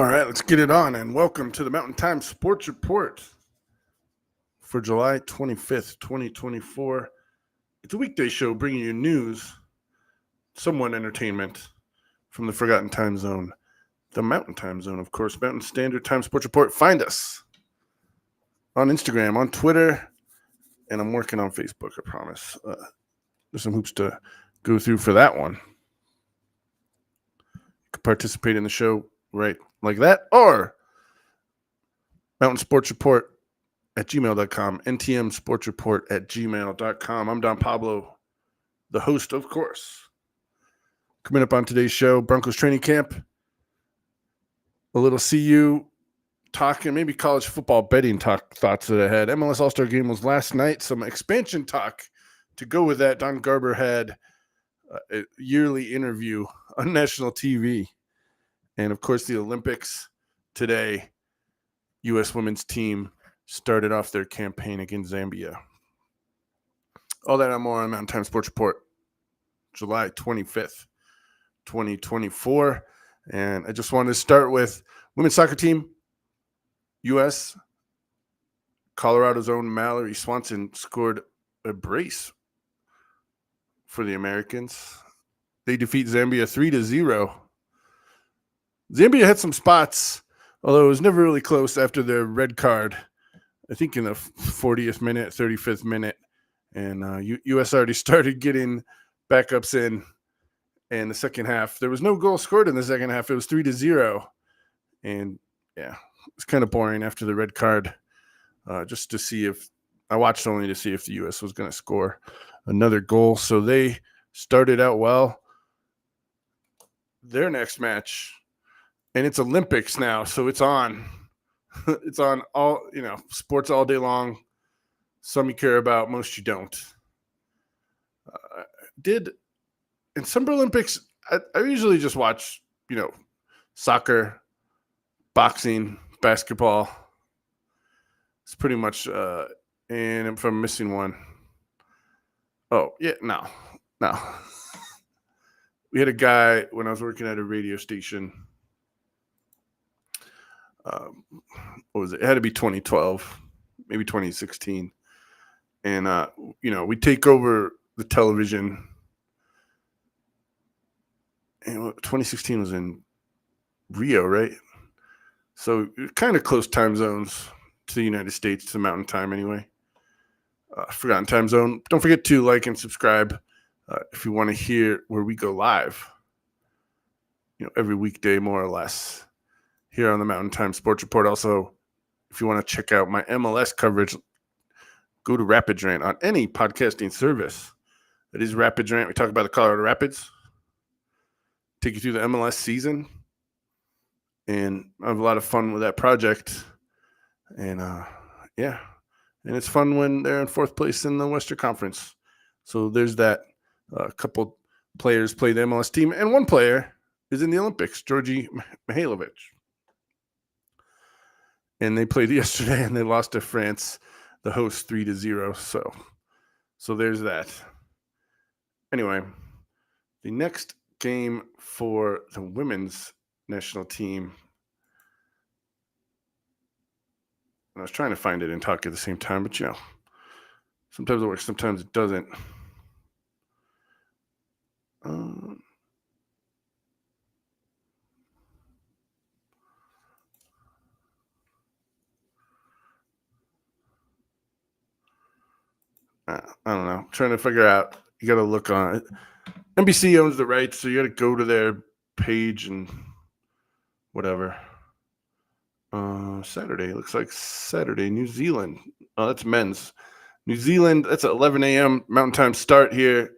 All right, let's get it on, and welcome to the Mountain Time Sports Report for July 25th, 2024. It's a weekday show bringing you news, somewhat entertainment from the Forgotten Time Zone, the Mountain Time Zone, of course, Mountain Standard Time Sports Report. Find us on Instagram, on Twitter, and I'm working on Facebook, I promise. There's some hoops to go through for that one. You can participate in the show right like that, or Mountain Sports Report at gmail.com, NTM Sports Report at gmail.com. I'm Don Pablo, the host, of course. Coming up on today's show, Broncos training camp, a little CU talk, and maybe college football betting talk thoughts that I had. MLS All-Star Game was last night. Some expansion talk to go with that. Don Garber had a yearly interview on national TV. And, of course, the Olympics today. U.S. women's team started off their campaign against Zambia. All that and more on Mountain Time Sports Report, July 25th, 2024. And I just wanted to start with women's soccer team, U.S. Colorado's own Mallory Swanson scored a brace for the Americans. They defeat Zambia 3-0. Zambia had some spots, although it was never really close after their red card, I think in the 40th minute, 35th minute. And U.S. already started getting backups in the second half. There was no goal scored in the second half. It was 3-0. And, yeah, it was kind of boring after the red card, just to see if – I watched only to see if the U.S. was going to score another goal. So they started out well. Their next match – and it's Olympics now, so it's on. It's on all, sports all day long. Some you care about, most you don't. In Summer Olympics, I usually just watch, soccer, boxing, basketball. It's pretty much, and if I'm missing one. Oh, yeah, no. We had a guy when I was working at a radio station. What was it? It had to be 2012, maybe 2016. And, we take over the television. And 2016 was in Rio, right? So kind of close time zones to the United States, to Mountain Time anyway. Forgotten Time Zone. Don't forget to like and subscribe if you want to hear where we go live, every weekday more or less, here on the Mountain Time Sports Report. Also, if you want to check out my MLS coverage, go to Rapids Rant on any podcasting service. That is Rapids Rant. We talk about the Colorado Rapids, take you through the MLS season, and I have a lot of fun with that project. And, and it's fun when they're in fourth place in the Western Conference. So there's that. A couple players play the MLS team, and one player is in the Olympics, Georgi Mihailovic. And they played yesterday, and they lost to France, the host, 3-0. So there's that. Anyway, the next game for the women's national team, I was trying to find it and talk at the same time, but, sometimes it works, sometimes it doesn't. I don't know. I'm trying to figure out. You got to look on it. NBC owns the rights, so you got to go to their page and whatever. Saturday. Looks like Saturday. New Zealand. Oh, that's men's. New Zealand. That's at 11 a.m. Mountain Time start here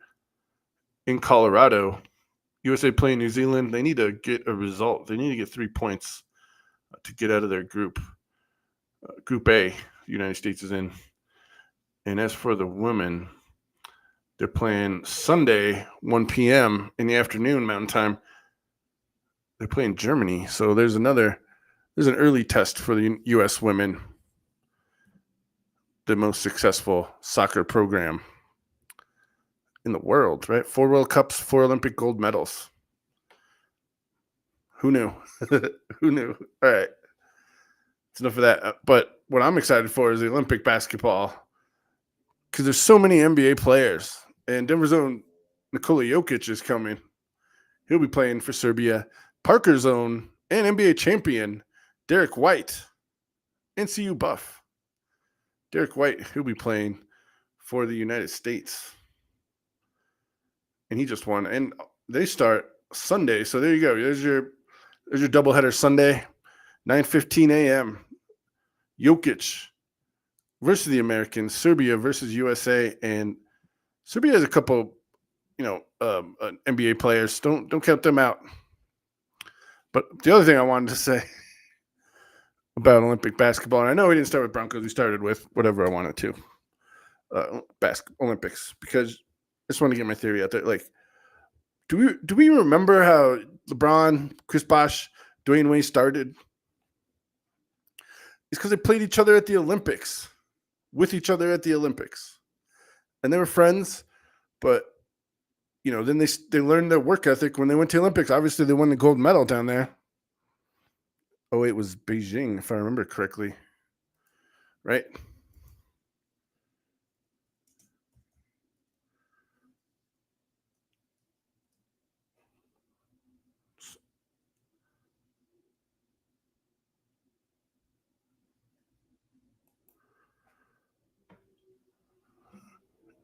in Colorado. USA playing New Zealand. They need to get a result. They need to get 3 points to get out of their group. Group A, the United States is in. And as for the women, they're playing Sunday, 1 p.m. in the afternoon, Mountain Time. They're playing Germany. So there's an early test for the U.S. women, the most successful soccer program in the world, right? 4 World Cups, 4 Olympic gold medals. Who knew? Who knew? All right. It's enough of that. But what I'm excited for is the Olympic basketball because there's so many NBA players. And Denver's own Nikola Jokic is coming. He'll be playing for Serbia. Parker's own and NBA champion, Derek White, NCU buff. Derek White, he'll be playing for the United States. And he just won. And they start Sunday. So there you go. There's your doubleheader Sunday, 9:15 a.m. Jokic versus the Americans, Serbia versus USA, and Serbia has a couple, NBA players. Don't count them out. But the other thing I wanted to say about Olympic basketball, and I know we didn't start with Broncos, we started with whatever I wanted to, Olympics, because I just want to get my theory out there. Like, do we remember how LeBron, Chris Bosh, Dwayne Wade started? It's because they played each other at the Olympics, with each other at the Olympics, and they were friends. But then they learned their work ethic when they went to the Olympics. Obviously, they won the gold medal down there. Oh, it was Beijing, if I remember correctly, right?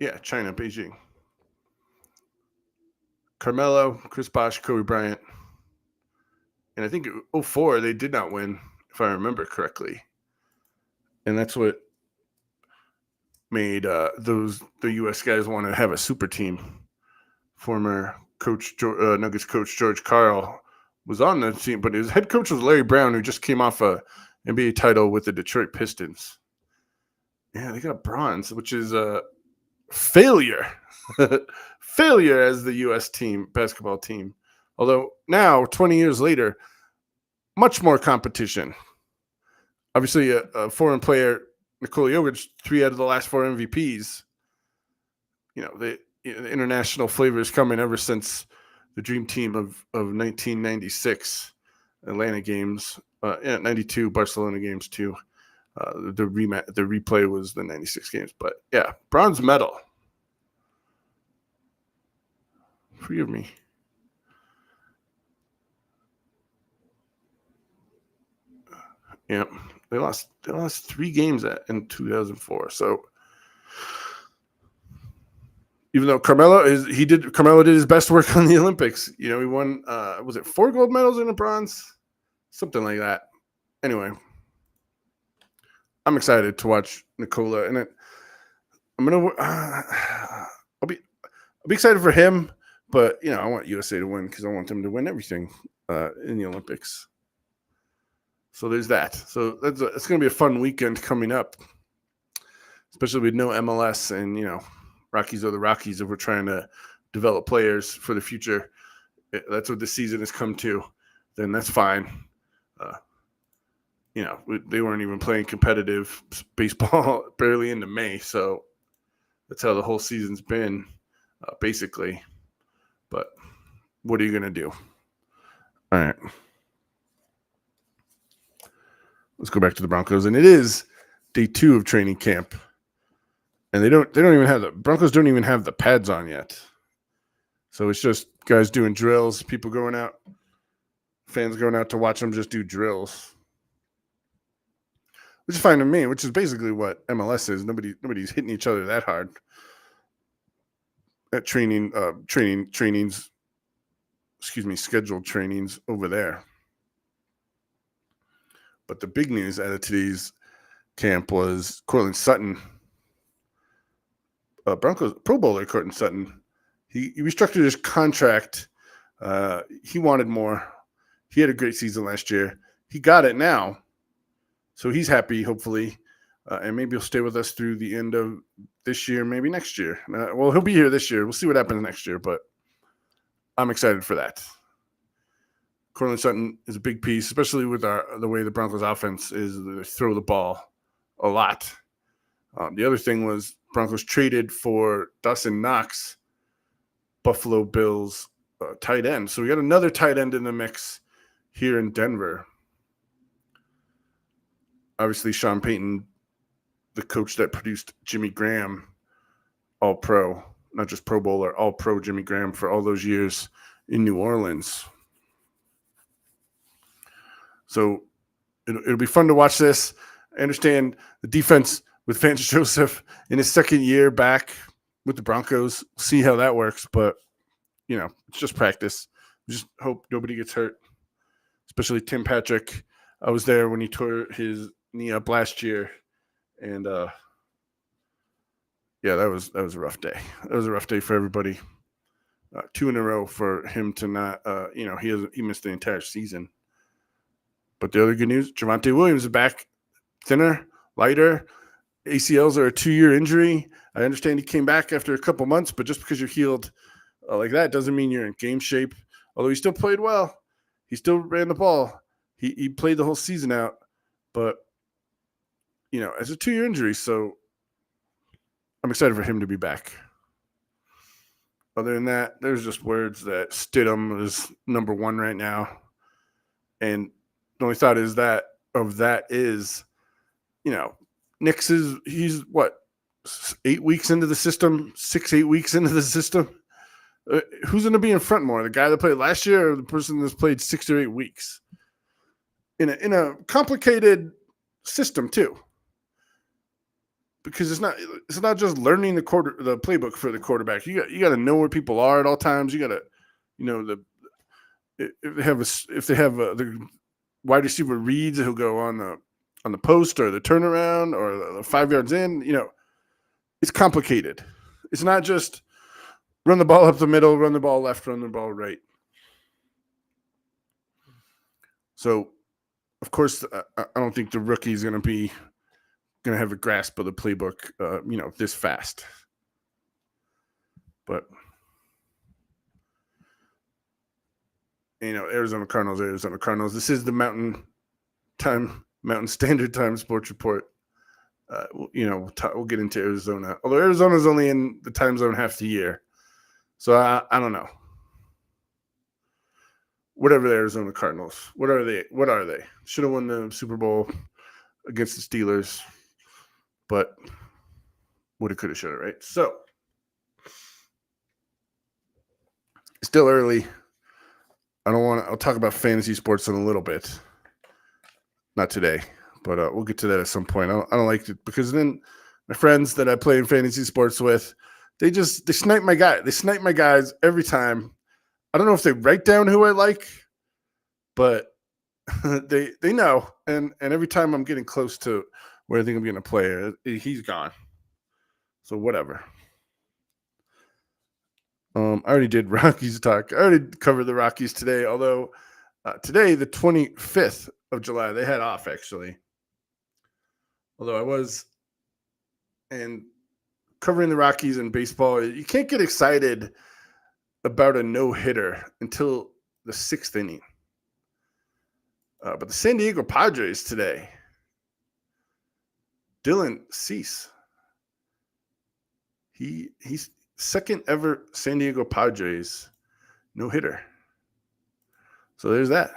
Yeah, China, Beijing. Carmelo, Chris Bosh, Kobe Bryant. And I think 2004, they did not win, if I remember correctly. And that's what made the U.S. guys want to have a super team. Former coach, Nuggets coach George Karl was on the team, but his head coach was Larry Brown, who just came off a NBA title with the Detroit Pistons. Yeah, they got bronze, which is a failure. Failure as the U.S. basketball team. Although now, 20 years later, much more competition. Obviously, a foreign player, Nikola Jokic, 3 out of the last 4 MVPs. The international flavor is coming ever since the Dream Team of 1996 Atlanta games, 92 Barcelona games too. The replay was the 96 games. But yeah, bronze medal. Forgive me. Yeah, they lost 3 games in 2004. So even though Carmelo did his best work on the Olympics. He won was it 4 gold medals and a bronze? Something like that. Anyway, I'm excited to watch Nikola, and I'll be excited for him, but I want USA to win because I want them to win everything in the Olympics. So there's that. So it's going to be a fun weekend coming up, especially with no MLS and Rockies are the Rockies. If we're trying to develop players for the future, that's what the season has come to. Then that's fine. They weren't even playing competitive baseball barely into May, so that's how the whole season's been, basically. But what are you gonna do? All right, let's go back to the Broncos, and it is day 2 of training camp, and they don't even have the Broncos don't even have the pads on yet, so it's just guys doing drills, people going out, fans going out to watch them just do drills. Which is fine to me, which is basically what MLS is. Nobody's hitting each other that hard at trainings. Scheduled trainings over there. But the big news out of today's camp was Courtland Sutton, Broncos Pro Bowler Courtland Sutton. He restructured his contract. He wanted more. He had a great season last year. He got it now. So he's happy, hopefully, and maybe he'll stay with us through the end of this year, maybe next year. Well, he'll be here this year. We'll see what happens next year, but I'm excited for that. Courtland Sutton is a big piece, especially with the way the Broncos offense is. They throw the ball a lot. The other thing was Broncos traded for Dawson Knox, Buffalo Bills tight end. So we got another tight end in the mix. here in Denver. Obviously, Sean Payton, the coach that produced Jimmy Graham, All-Pro, not just Pro Bowler, All-Pro Jimmy Graham for all those years in New Orleans. So it'll be fun to watch this. I understand the defense with Vance Joseph in his second year back with the Broncos. See how that works, but it's just practice. Just hope nobody gets hurt, especially Tim Patrick. I was there when he tore his knee up last year, and that was a rough day. That was a rough day for everybody. 2 in a row for him to not, he missed the entire season. But the other good news, Javonte Williams is back, thinner, lighter. ACLs are a 2-year injury. I understand he came back after a couple months, but just because you're healed like that doesn't mean you're in game shape. Although he still played well. He still ran the ball. He played the whole season out. But, it's a 2-year injury, so I'm excited for him to be back. Other than that, there's just words that Stidham is number 1 right now. And the only thought is that Nix he's what, 8 weeks into the system, 6-8 weeks into the system. Who's going to be in front more, the guy that played last year or the person that's played 6 or 8 weeks? In a complicated system too, because it's not just learning the playbook for the quarterback. You got to know where people are at all times. You got to, if they have the wide receiver reads, he'll go on the post or the turnaround or the 5 yards in. It's complicated. It's not just run the ball up the middle, run the ball left, run the ball right. So, of course, I don't think the rookie is going to have a grasp of the playbook, this fast. But, Arizona Cardinals. This is the Mountain Standard Time Sports Report. We'll get into Arizona. Although Arizona's only in the time zone half the year. So I don't know. Whatever the Arizona Cardinals. What are they? Should have won the Super Bowl against the Steelers. But woulda, coulda, shoulda, right? So still early. I'll talk about fantasy sports in a little bit. Not today, but we'll get to that at some point. I don't like it because then my friends that I play in fantasy sports with, they snipe my guy. They snipe my guys every time. I don't know if they write down who I like, but they know. And every time I'm getting close to where I think I'm going to play, he's gone. So whatever. I already did Rockies talk. I already covered the Rockies today, although today, the 25th of July, they had off actually. Although I was covering the Rockies in baseball, you can't get excited about a no-hitter until the 6th inning. But the San Diego Padres today, Dylan Cease, he's second ever San Diego Padres no-hitter. So there's that.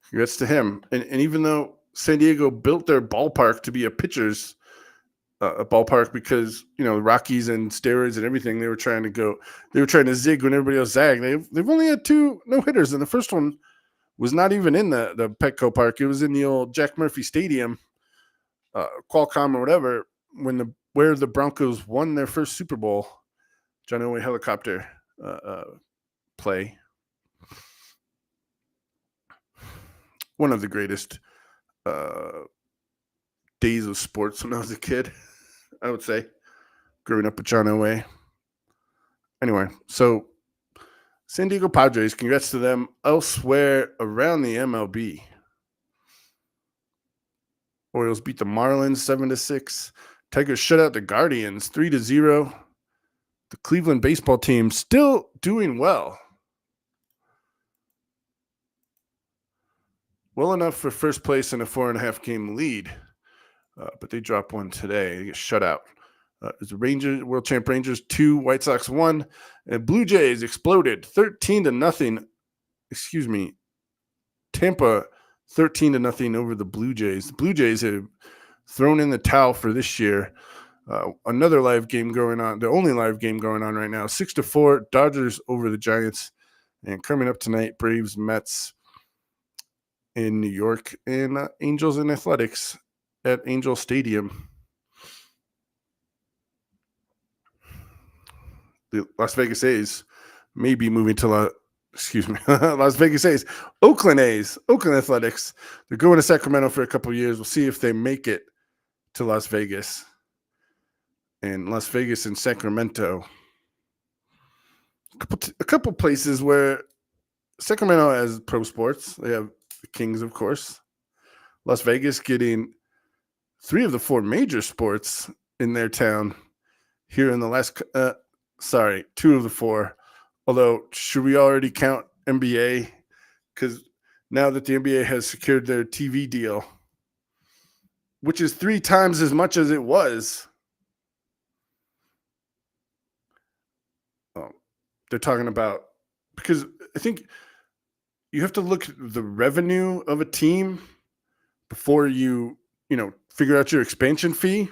Congrats to him. And even though San Diego built their ballpark to be a pitcher's ballpark because, the Rockies and steroids and everything, they were trying to zig when everybody else zagged. They've only had 2 no-hitters, and the first one was not even in the Petco Park. It was in the old Jack Murphy Stadium, Qualcomm or whatever, where the Broncos won their first Super Bowl. John Elway helicopter play. One of the greatest days of sports when I was a kid, I would say, growing up with John Elway. Anyway, so San Diego Padres, congrats to them. Elsewhere around the MLB, Orioles beat the Marlins 7-6. Tigers shut out the Guardians 3-0. The Cleveland baseball team still doing well. Well enough for first place in a 4.5 game lead. But they dropped one today. They get shut out. It was the Rangers, World Champ Rangers 2, White Sox 1. And Blue Jays exploded 13-0 Tampa 13-0 over the Blue Jays. The Blue Jays have thrown in the towel for this year. Another live game going on, the only live game going on right now, 6-4, Dodgers over the Giants. And coming up tonight, Braves, Mets in New York, and Angels and Athletics at Angel Stadium. The Las Vegas A's may be moving to Las Vegas A's. Oakland Athletics. They're going to Sacramento for a couple of years. We'll see if they make it to Las Vegas. And Las Vegas and Sacramento. A couple places where Sacramento has pro sports. They have the Kings, of course. Las Vegas getting 3 of the 4 major sports in their town here in the last 2 of the 4. Although, should we already count NBA? Because now that the NBA has secured their TV deal, which is 3 times as much as it was, they're talking about, because I think you have to look at the revenue of a team before you figure out your expansion fee.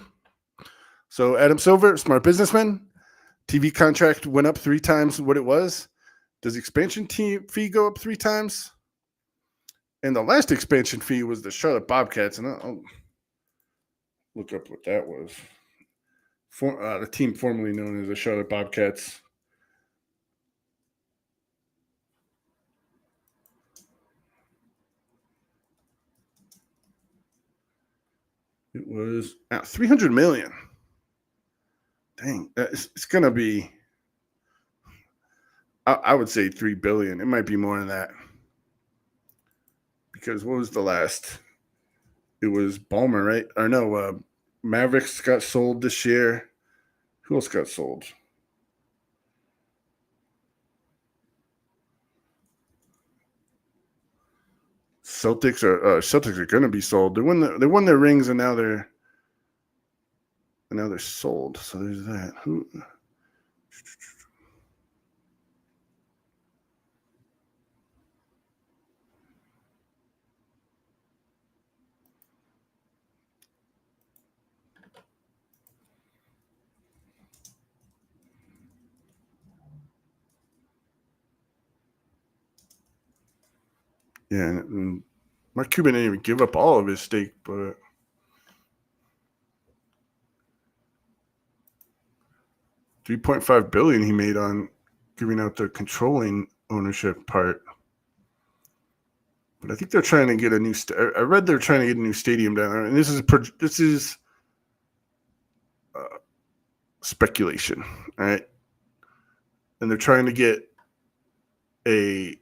So Adam Silver, smart businessman, TV contract went up 3 times what it was. Does the expansion fee go up 3 times? And the last expansion fee was the Charlotte Bobcats, and I'll look up what that was. The team formerly known as the Charlotte Bobcats. It was $300 million. Dang, it's going to be, I would say $3 billion. It might be more than that. Because what was the last? It was Ballmer, right? Or no, Mavericks got sold this year. Who else got sold? Celtics are going to be sold. They won their rings, and now they're sold. So there's that. Who? Yeah, and Mark Cuban didn't even give up all of his stake, but $3.5 billion he made on giving out the controlling ownership part. But I think they're trying to get a new. I read they're trying to get a new stadium down there, and this is speculation, all right? And they're trying to get a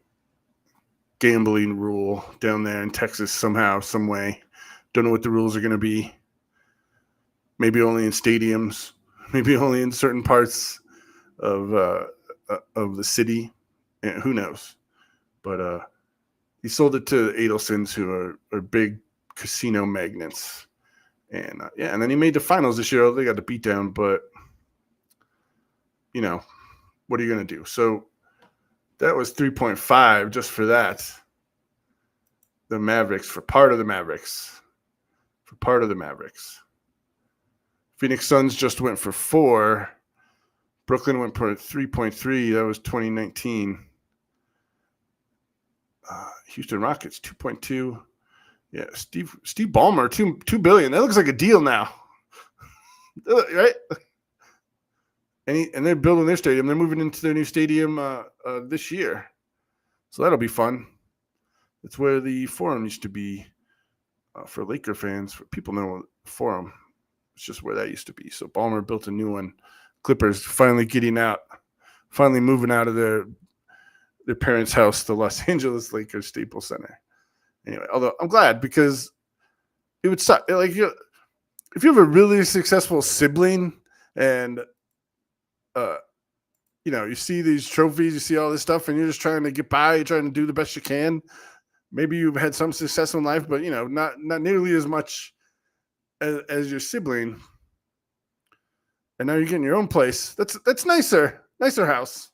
gambling rule down there in Texas somehow, some way. Don't know what the rules are going to be. Maybe only in stadiums. Maybe only in certain parts of the city. Who knows? But he sold it to Adelsons, who are big casino magnates. And and then he made the finals this year. They got the beat down, but what are you going to do? So that was 3.5 just for that. The Mavericks, for part of the Mavericks. Phoenix Suns just went for 4. Brooklyn went for 3.3. That was 2019. Houston Rockets 2.2. Yeah, Steve Ballmer $2 billion. That looks like a deal now, right? And they're building their stadium. They're moving into their new stadium this year, so that'll be fun. It's where the Forum used to be for Laker fans. People know the Forum. It's just where that used to be. So Ballmer built a new one. Clippers finally moving out of their parents' house, the Los Angeles Lakers Staples Center. Anyway, although I'm glad, because it would suck. Like, if you have a really successful sibling and you see these trophies, you see all this stuff, and you're just trying to get by, you're trying to do the best you can. Maybe you've had some success in life, but not nearly as much as your sibling. And now you're getting your own place. That's nicer house.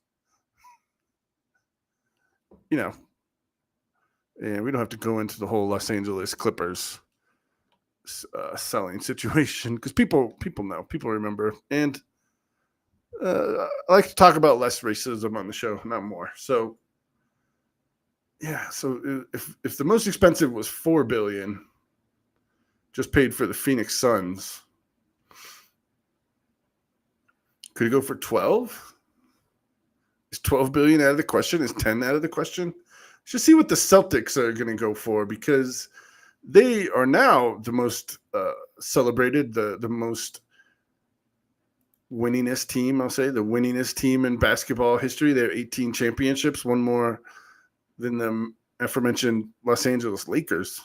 And we don't have to go into the whole Los Angeles Clippers selling situation because people remember. And I like to talk about less racism on the show, not more. So yeah, so if the most expensive was $4 billion, just paid for the Phoenix Suns, could it go for 12? Is 12 billion out of the question? Is 10 out of the question? Just see what the Celtics are going to go for, because they are now the most celebrated, the most winningest team, I'll say, the winningest team in basketball history. They have 18 championships, one more than the aforementioned Los Angeles Lakers.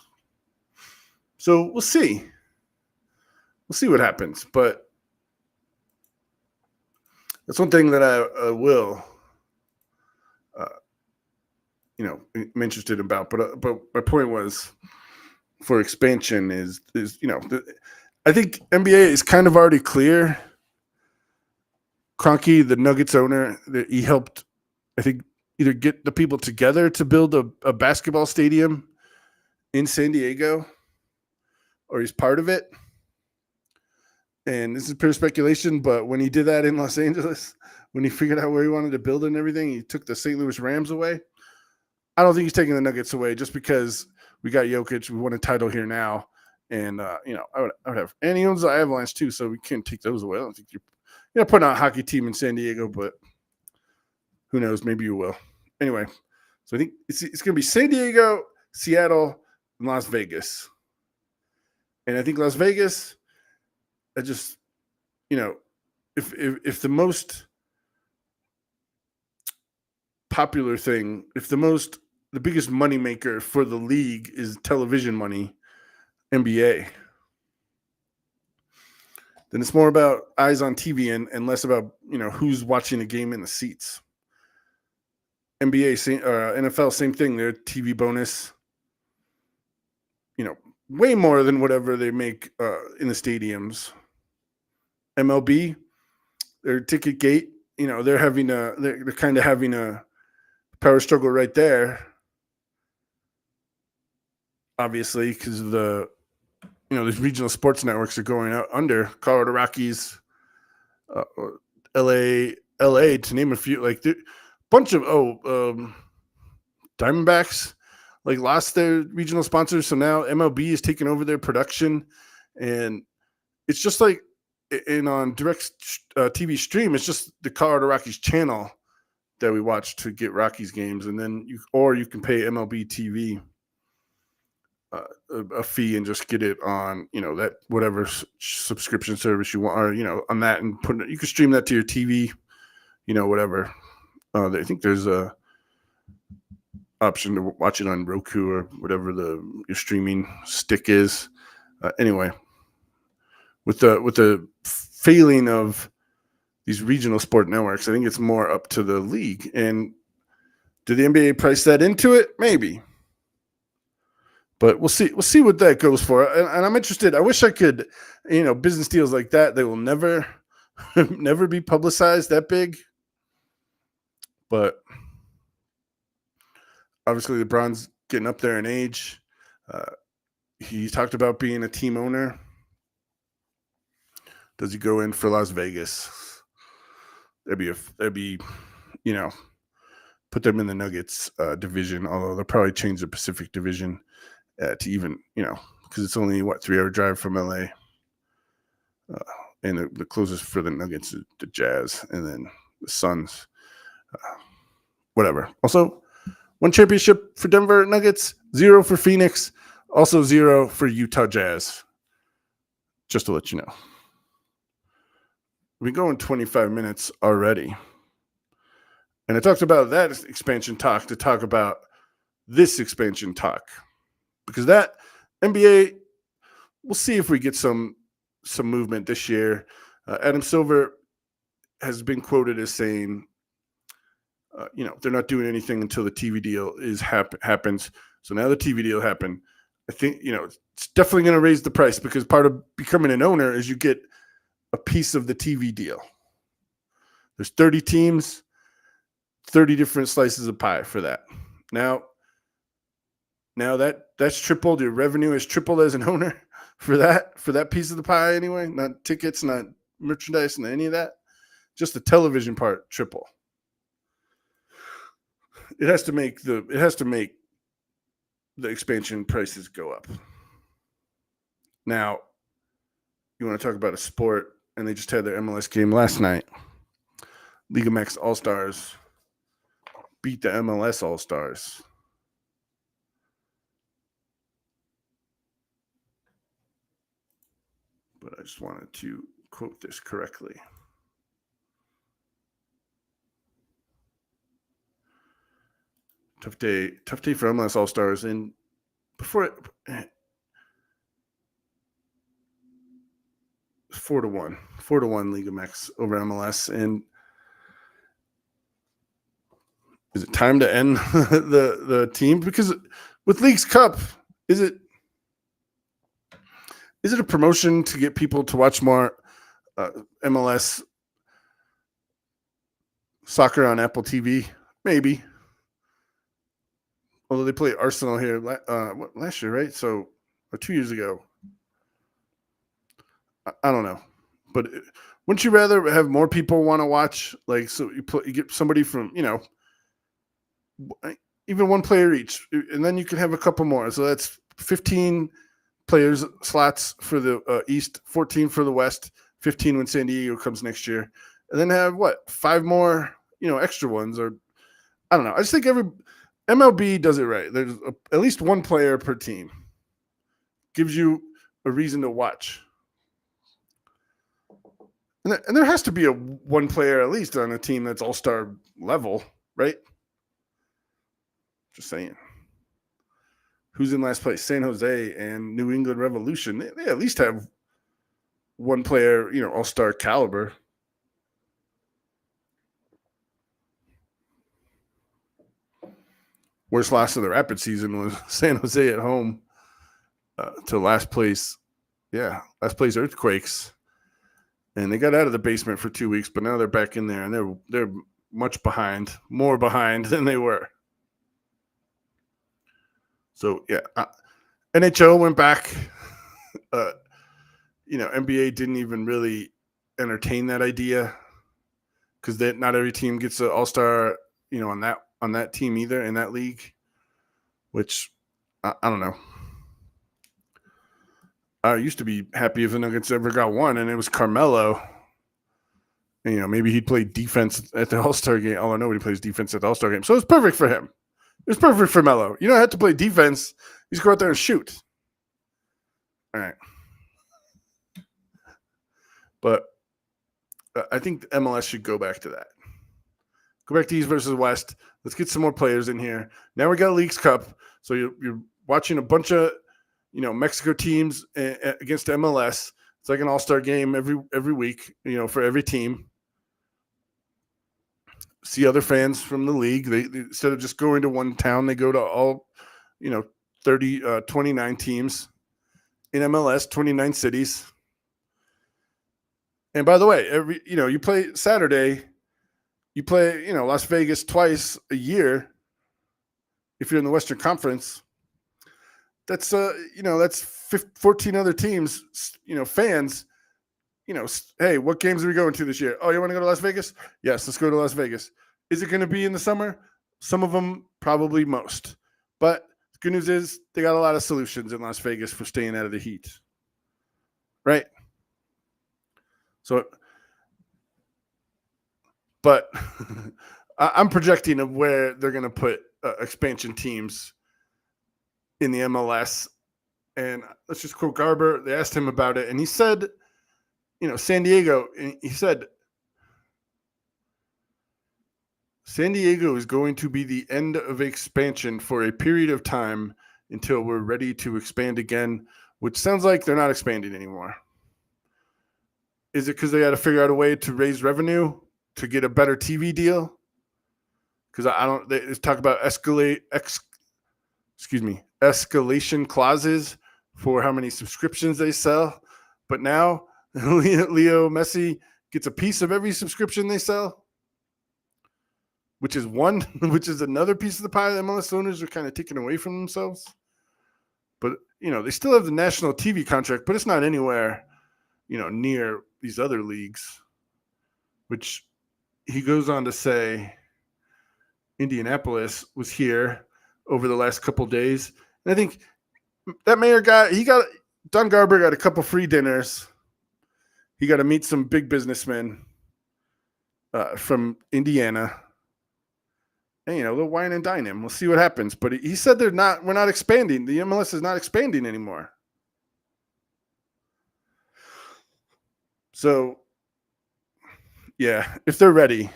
So we'll see. We'll see what happens. But that's one thing that I will, I'm interested about. But my point was, for expansion is I think NBA is kind of already clear. Kroenke, the Nuggets owner, that he helped, I think, either get the people together to build a basketball stadium in San Diego, or he's part of it. And this is pure speculation, but when he did that in Los Angeles, when he figured out where he wanted to build it and everything, he took the St. Louis Rams away. I don't think he's taking the Nuggets away just because we got Jokic. We won a title here now. And, I would have, and he owns the Avalanche too, so we can't take those away. I don't think you're putting out a hockey team in San Diego, but who knows? Maybe you will. Anyway, so I think it's going to be San Diego, Seattle, and Las Vegas. And I think Las Vegas, I just, if the most popular thing, the biggest moneymaker for the league is television money, NBA, then it's more about eyes on TV and less about, who's watching a game in the seats. NBA, NFL, same thing. Their TV bonus, way more than whatever they make in the stadiums. MLB, their ticket gate, they're kind of having a power struggle right there. Obviously, because of these regional sports networks are going out under. Colorado Rockies, LA, to name a few. Like a bunch of Diamondbacks, like lost their regional sponsors, so now MLB is taking over their production, and it's just like on direct TV stream, it's just the Colorado Rockies channel that we watch to get Rockies games, and then you can pay MLB TV a fee and just get it on that whatever subscription service you want, or on that, and you can stream that to your TV, whatever. I think there's a option to watch it on Roku or whatever your streaming stick is. Anyway, with the failing of these regional sport networks, I think it's more up to the league. And did the NBA price that into it? Maybe. But we'll see. We'll see what that goes for. And I'm interested. I wish I could, business deals like that, they will never, never be publicized that big. But obviously LeBron's getting up there in age. He talked about being a team owner. Does he go in for Las Vegas? That'd be, put them in the Nuggets division, although they'll probably change the Pacific Division to even, because it's only 3-hour drive from LA. And the closest for the Nuggets is the Jazz, and then the Suns. Whatever. Also, 1 championship for Denver Nuggets, 0 for Phoenix, also 0 for Utah Jazz. Just to let you know. We've been going 25 minutes already. And I talked about that expansion talk to talk about this expansion talk. Because that NBA, we'll see if we get some movement this year. Adam Silver has been quoted as saying, they're not doing anything until the TV deal happens. So now the TV deal happened. I think, it's definitely going to raise the price, because part of becoming an owner is you get a piece of the TV deal. There's 30 teams, 30 different slices of pie for that. Now, Now that's tripled. Your revenue is tripled as an owner for that piece of the pie anyway. Not tickets, not merchandise, and any of that. Just the television part triple. It has to make the expansion prices go up. Now, you want to talk about a sport, and they just had their MLS game last night. Liga MX All-Stars beat the MLS All-Stars. But I just wanted to quote this correctly. Tough day for MLS All-Stars. And before it, 4-1 Liga MX over MLS. And is it time to end the team? Because with Leagues Cup, is it a promotion to get people to watch more MLS soccer on Apple TV? Maybe. Although they played Arsenal here last year, right? So, or 2 years ago. I don't know. But wouldn't you rather have more people want to watch? Like, so you get somebody from, even one player each, and then you can have a couple more. So that's 15 players slots for the East, 14 for the West, 15 when San Diego comes next year, and then have 5 more, extra ones, or I don't know. I just think MLB does it right. There's at least one player per team. Gives you a reason to watch. And there has to be one player at least on a team that's all-star level, right? Just saying. Who's in last place? San Jose and New England Revolution. They at least have one player, all-star caliber. Worst loss of the Rapid season was San Jose at home to last place. Yeah, last place Earthquakes. And they got out of the basement for 2 weeks, but now they're back in there, and they're much behind, more behind than they were. So, yeah, NHL went back. NBA didn't even really entertain that idea because not every team gets an all-star, on that team either in that league, which I don't know. I used to be happy if the Nuggets ever got one, and it was Carmelo. And, maybe he'd play defense at the All-Star game. Although nobody plays defense at the All-Star game. So it's perfect for him. It was perfect for Melo. You don't have to play defense. You just go out there and shoot. All right. But I think MLS should go back to that. Go back to East versus West. Let's get some more players in here. Now we got Leagues Cup. So you're watching a bunch of Mexico teams against MLS. It's like an all-star game every week, for every team. See other fans from the league. They instead of just going to one town, they go to all, 29 teams in MLS, 29 cities. And by the way, you play Saturday, you play, Las Vegas twice a year. If you're in the Western Conference, that's that's 14 other teams, fans, hey, what games are we going to this year? Oh, you want to go to Las Vegas? Yes, let's go to Las Vegas. Is it going to be in the summer? Some of them, probably most. But the good news is they got a lot of solutions in Las Vegas for staying out of the heat. Right? So, but I'm projecting of where they're going to put expansion teams in the MLS. And let's just quote Garber. They asked him about it, and he said, San Diego, he said, San Diego is going to be the end of expansion for a period of time until we're ready to expand again, which sounds like they're not expanding anymore. Is it because they got to figure out a way to raise revenue to get a better TV deal? Because they talk about escalation clauses for how many subscriptions they sell. But now Leo Messi gets a piece of every subscription they sell, which is another piece of the pie that MLS owners are kind of taking away from themselves. they still have the national TV contract, but it's not anywhere, near these other leagues, which he goes on to say Indianapolis was here over the last couple days. And I think that mayor Don Garber got a couple free dinners. He got to meet some big businessmen from Indiana. And, they'll wine and dine him. We'll see what happens. But he said we're not expanding. The MLS is not expanding anymore. So, yeah, if they're ready.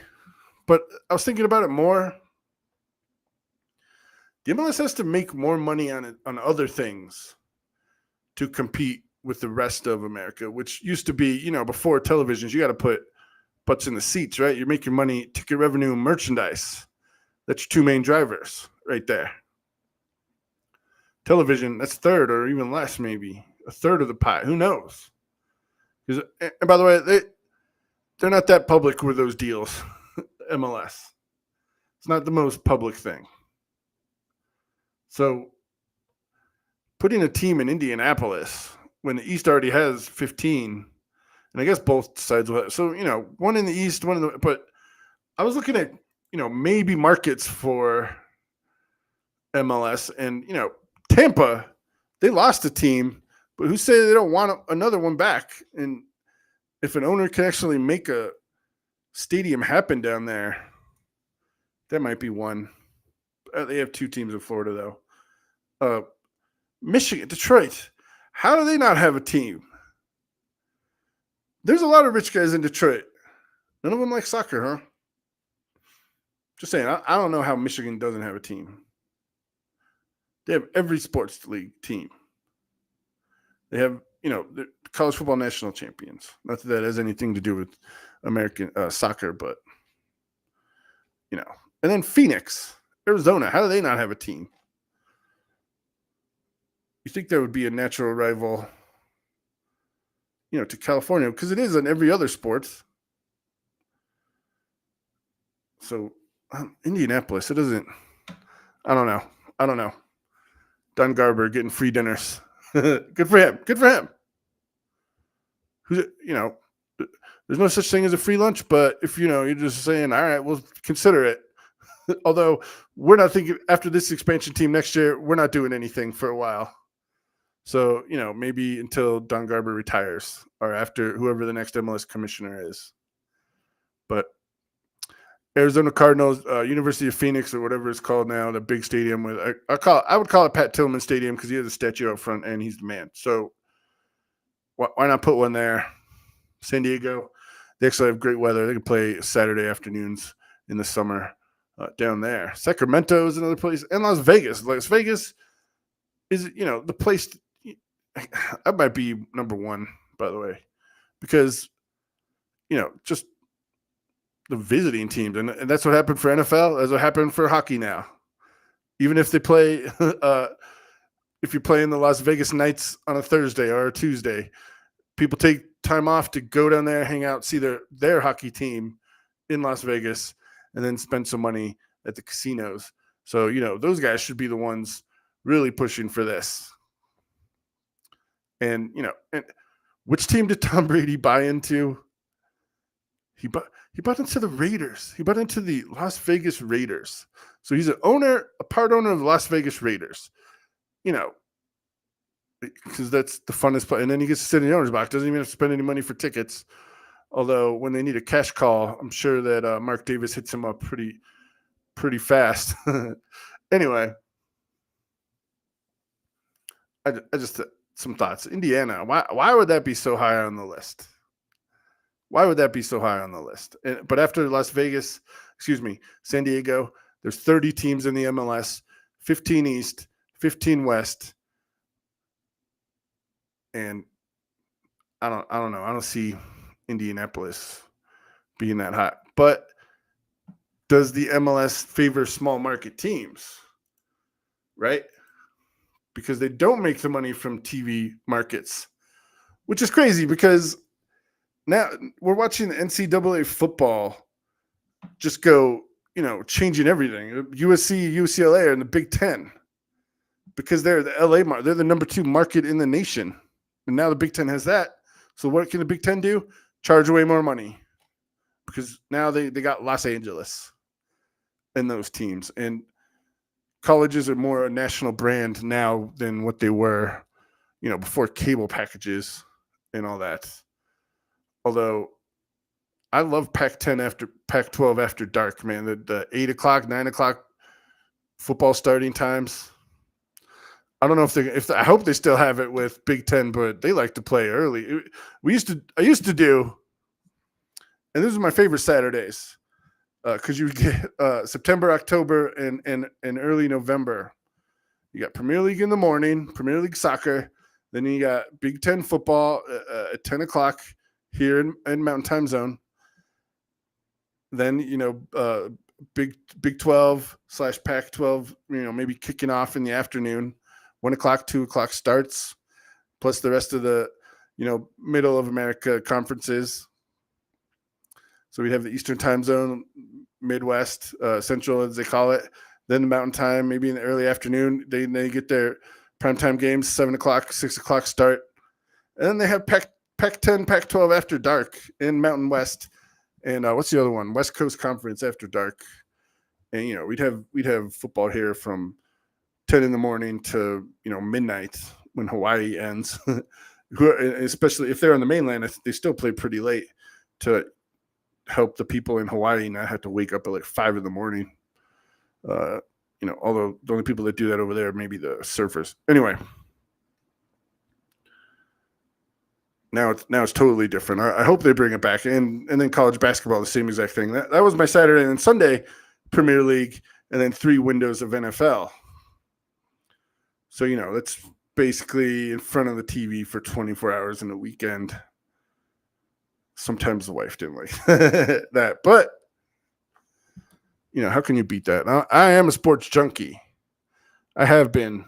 But I was thinking about it more. The MLS has to make more money on other things to compete with the rest of America, which used to be, before televisions, you got to put butts in the seats, right? You're making money, ticket revenue, and merchandise. That's your two main drivers right there. Television, that's third or even less, maybe a third of the pie. Who knows? And by the way, they're not that public with those deals. MLS. It's not the most public thing. So putting a team in Indianapolis when the East already has 15, and I guess both sides will have, so, one in the East, one in the, but I was looking at, maybe markets for MLS, and, Tampa, they lost a team, but who say they don't want another one back? And if an owner can actually make a stadium happen down there, that might be one. They have two teams in Florida, though. Michigan, Detroit. How do they not have a team? There's a lot of rich guys in Detroit. None of them like soccer, huh? Just saying, I don't know how Michigan doesn't have a team. They have every sports league team. They have, the college football national champions. Not that that has anything to do with American soccer, but, and then Phoenix, Arizona. How do they not have a team? You think there would be a natural rival, to California, because it is in every other sport. So Indianapolis, it doesn't. I don't know. Don Garber getting free dinners. Good for him. There's no such thing as a free lunch, but if you're just saying, all right, we'll consider it. Although we're not thinking after this expansion team next year, we're not doing anything for a while. So, maybe until Don Garber retires or after whoever the next MLS commissioner is. But Arizona Cardinals, University of Phoenix or whatever it's called now, the big stadium with I would call it Pat Tillman Stadium because he has a statue out front and he's the man. So why not put one there? San Diego, they actually have great weather. They can play Saturday afternoons in the summer down there. Sacramento is another place, and Las Vegas. Las Vegas is the place. That might be number one, by the way, because just the visiting teams, and that's what happened for NFL. That's what happened for hockey now. Even if they play, if you play in the Las Vegas Knights on a Thursday or a Tuesday, people take time off to go down there, hang out, see their hockey team in Las Vegas, and then spend some money at the casinos. So those guys should be the ones really pushing for this. And and which team did Tom Brady buy into? He bought into the Raiders. He bought into the Las Vegas Raiders. So he's a part owner of the Las Vegas Raiders. Because that's the funnest play. And then he gets to sit in the owner's box. Doesn't even have to spend any money for tickets. Although when they need a cash call, I'm sure that Mark Davis hits him up pretty fast. Anyway, I just some thoughts. Indiana, why would that be so high on the list? Why would that be so high on the list? But after San Diego, there's 30 teams in the MLS, 15 East, 15 West, and I don't know. I don't see Indianapolis being that hot. But does the MLS favor small market teams? Right? Because they don't make the money from TV markets, which is crazy because now we're watching the NCAA football just go, changing everything. USC, UCLA are in the Big Ten. because they're the LA market. They're the number 2 market in the nation. And now the Big Ten has that. So what can the Big Ten do? Charge away more money. Because now they got Los Angeles in those teams. And colleges are more a national brand now than what they were, before cable packages and all that. Although I love Pac-10 after Pac-12 after dark, man. The 8 o'clock, 9 o'clock football starting times. I don't know if I hope they still have it with Big Ten, but they like to play early. I used to do, and this is my favorite Saturdays, because you get September, October, and early November. You got Premier League in the morning, Premier League soccer. Then you got Big Ten football at 10 o'clock here in Mountain Time Zone. Then, Big 12 / Pac-12, maybe kicking off in the afternoon. 1 o'clock, 2 o'clock starts, plus the rest of the, middle of America conferences. So we have the Eastern Time Zone, Midwest, Central, as they call it. Then the Mountain Time, maybe in the early afternoon, they get their primetime games, 7 o'clock, 6 o'clock start. And then they have Pac-10, Pac-12 after dark in Mountain West. And what's the other one? West Coast Conference after dark. And, we'd have football here from 10 in the morning to, midnight when Hawaii ends. Especially if they're on the mainland, they still play pretty late to help the people in Hawaii not have to wake up at like 5 in the morning. Although the only people that do that over there may be the surfers. Anyway, now it's totally different. I hope they bring it back. And then college basketball, the same exact thing. That was my Saturday and Sunday Premier League, and then 3 windows of NFL. So, that's basically in front of the TV for 24 hours in a weekend. Sometimes the wife didn't like that, but how can you beat that? I am a sports junkie. I have been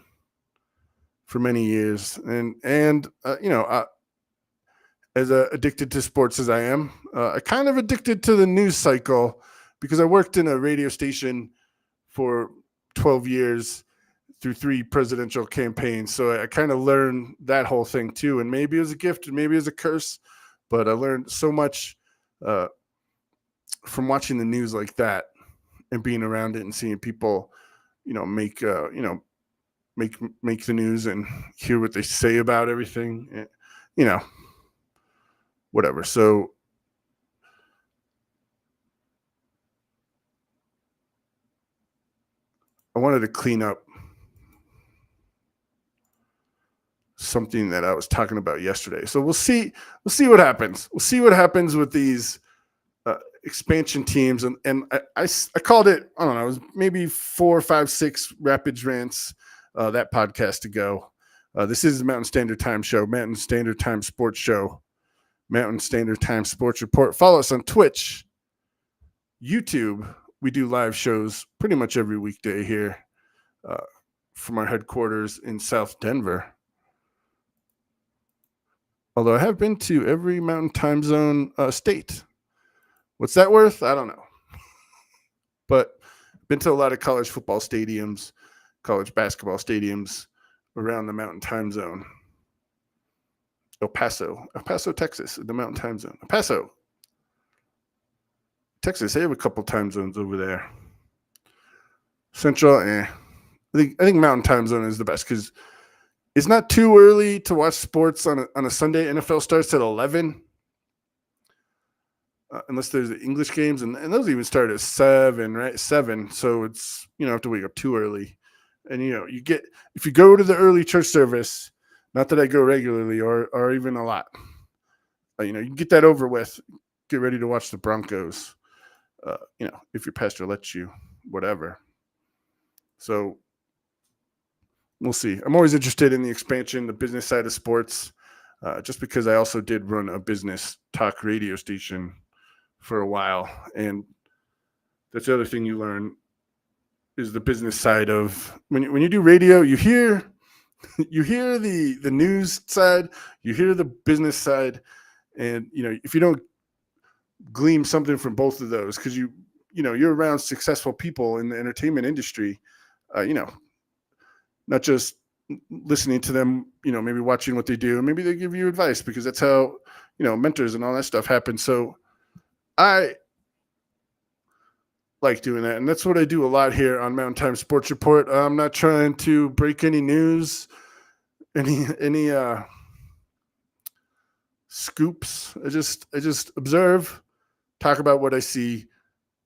for many years, and as addicted to sports as I am, I kind of addicted to the news cycle because I worked in a radio station for 12 years through 3 presidential campaigns. So I kind of learned that whole thing too. And maybe it was a gift and maybe it was a curse, but I learned so much from watching the news like that and being around it and seeing people, make the news and hear what they say about everything, whatever. So I wanted to clean up something that I was talking about yesterday. So we'll see what happens. We'll see what happens with these expansion teams. And I called it, I don't know, it was maybe 4, 5, 6 Rapids Rants, that podcast ago. This is the Mountain Standard Time show, Mountain Standard Time Sports Show, Mountain Standard Time Sports Report. Follow us on Twitch, YouTube. We do live shows pretty much every weekday here from our headquarters in South Denver. Although I have been to every Mountain Time Zone state. What's that worth? I don't know. But been to a lot of college football stadiums, college basketball stadiums around the Mountain Time Zone. El Paso, Texas, the Mountain Time Zone. El Paso, Texas, they have a couple time zones over there. Central, I think Mountain Time Zone is the best because it's not too early to watch sports on a Sunday. NFL starts at 11, unless there's the English games, and those even start at 7, right? 7, so it's you don't have to wake up too early. And you get, if you go to the early church service, not that I go regularly or even a lot, you can get that over with. Get ready to watch the Broncos. If your pastor lets you, whatever. So we'll see. I'm always interested in the expansion, the business side of sports, just because I also did run a business talk radio station for a while. And that's the other thing you learn is the business side of when you do radio, you hear the news side, you hear the business side. And, if you don't glean something from both of those, because you're around successful people in the entertainment industry, not just listening to them, maybe watching what they do, and maybe they give you advice, because that's how, mentors and all that stuff happen. So I like doing that, and that's what I do a lot here on Mountain Time Sports Report. I'm not trying to break any news, any scoops. I just observe, talk about what I see,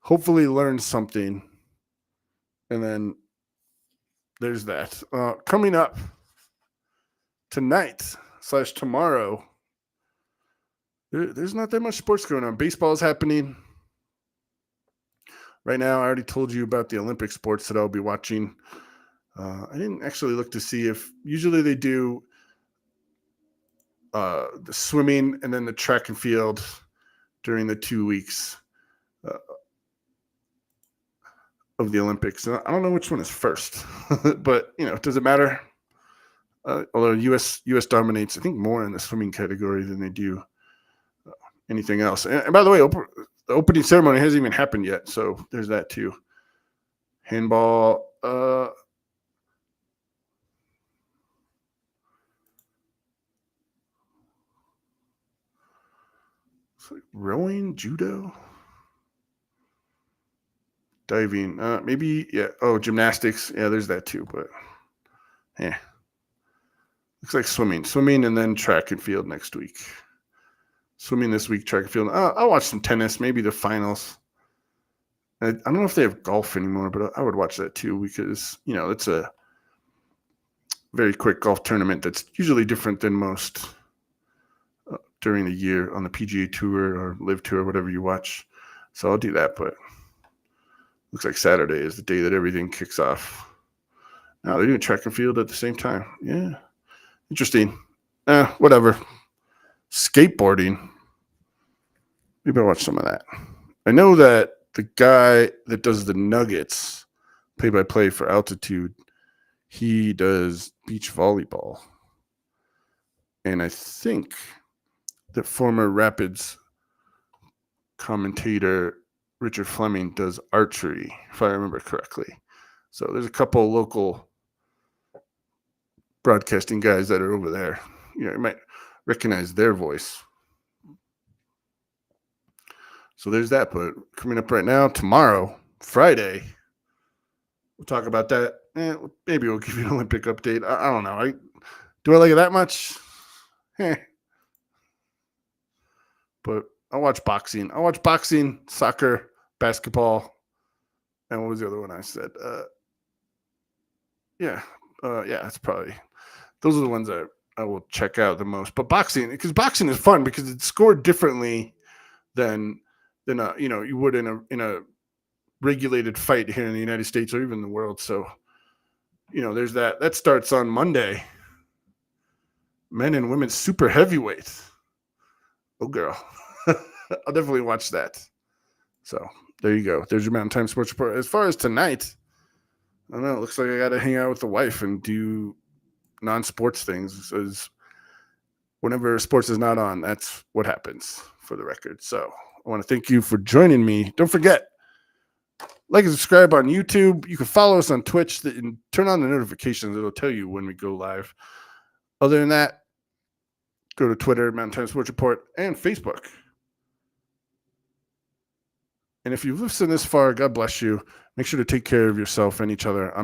hopefully learn something, and then there's that. Coming up tonight/tomorrow, there's not that much sports going on. Baseball is happening right now. I already told you about the Olympic sports that I'll be watching. I didn't actually look to see if usually they do the swimming and then the track and field during the 2 weeks of the Olympics. I don't know which one is first, but does it matter? Although U.S. dominates, I think, more in the swimming category than they do anything else. And by the way, the opening ceremony hasn't even happened yet, so there's that too. Handball. Like rowing, judo, diving, maybe, yeah. Oh, gymnastics, yeah. There's that too, but yeah. Looks like swimming, and then track and field next week. Swimming this week, track and field. I'll watch some tennis, maybe the finals. I don't know if they have golf anymore, but I would watch that too, because it's a very quick golf tournament that's usually different than most during the year on the PGA Tour or Live Tour, whatever you watch. So I'll do that, but looks like Saturday is the day that everything kicks off. Now they're doing track and field at the same time. Yeah. Interesting. Whatever. Skateboarding. Maybe I'll watch some of that. I know that the guy that does the Nuggets play-by-play for Altitude, he does beach volleyball. And I think that former Rapids commentator Richard Fleming does archery, if I remember correctly. So there's a couple local broadcasting guys that are over there. You might recognize their voice. So there's that. But coming up right now, tomorrow, Friday, we'll talk about that. Maybe we'll give you an Olympic update. I don't know. Do I like it that much? But I'll watch boxing. Soccer, basketball, and what was the other one I said? It's probably those are the ones that I will check out the most. But boxing, because boxing is fun because it's scored differently than you would in a regulated fight here in the United States or even the world. So there's that. That starts on Monday. Men and women super heavyweight. Oh girl. I'll definitely watch that. So there you go. There's your Mountain Time Sports Report. As far as tonight, I don't know. It looks like I got to hang out with the wife and do non-sports things. As whenever sports is not on, that's what happens, for the record. So I want to thank you for joining me. Don't forget, like and subscribe on YouTube. You can follow us on Twitch and turn on the notifications. It'll tell you when we go live. Other than that, go to Twitter, Mountain Time Sports Report, and Facebook. And if you've listened this far, God bless you. Make sure to take care of yourself and each other. I'm